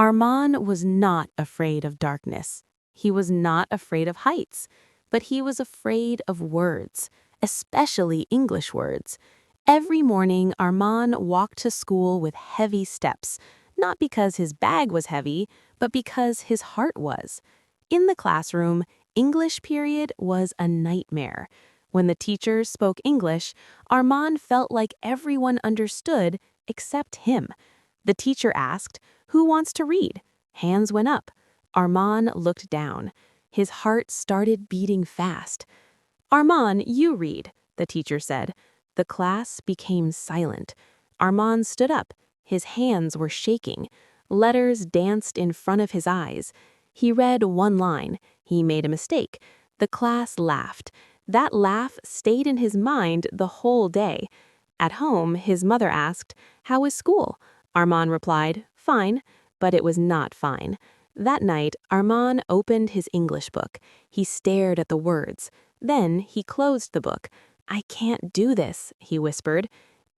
Armand was not afraid of darkness. He was not afraid of heights, but he was afraid of words, especially English words. Every morning, Armand walked to school with heavy steps, not because his bag was heavy, but because his heart was. In the classroom, English period was a nightmare. When the teacher spoke English, Armand felt like everyone understood except him. The teacher asked, "Who wants to read?" Hands went up. Armand looked down. His heart started beating fast. "Armand, you read," the teacher said. The class became silent. Armand stood up. His hands were shaking. Letters danced in front of his eyes. He read one line. He made a mistake. The class laughed. That laugh stayed in his mind the whole day. At home, his mother asked, "How was school?" Armand replied, "Fine," but it was not fine. That night, Armand opened his English book. He stared at the words. Then he closed the book. "I can't do this," he whispered.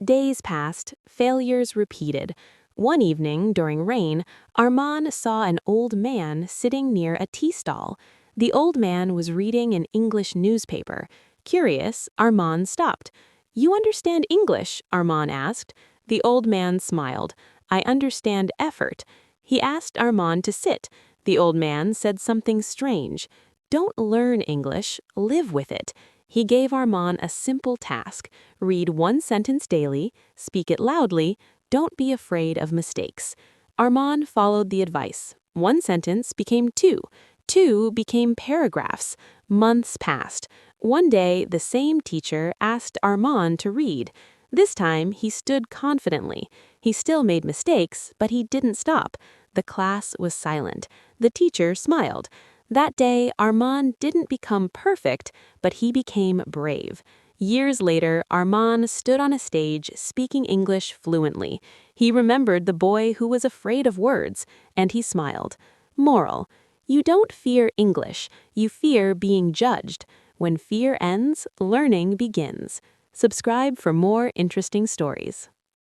Days passed. Failures repeated. One evening, during rain, Armand saw an old man sitting near a tea stall. The old man was reading an English newspaper. Curious, Armand stopped. "You understand English?" Armand asked. The old man smiled. "I understand effort." He asked Armand to sit. The old man said something strange. "Don't learn English, live with it." He gave Armand a simple task. Read one sentence daily, speak it loudly, don't be afraid of mistakes. Armand followed the advice. One sentence became two. Two became paragraphs. Months passed. One day, the same teacher asked Armand to read. This time, he stood confidently. He still made mistakes, but he didn't stop. The class was silent. The teacher smiled. That day, Armand didn't become perfect, but he became brave. Years later, Armand stood on a stage speaking English fluently. He remembered the boy who was afraid of words, and he smiled. Moral: you don't fear English, you fear being judged. When fear ends, learning begins. Subscribe for more interesting stories.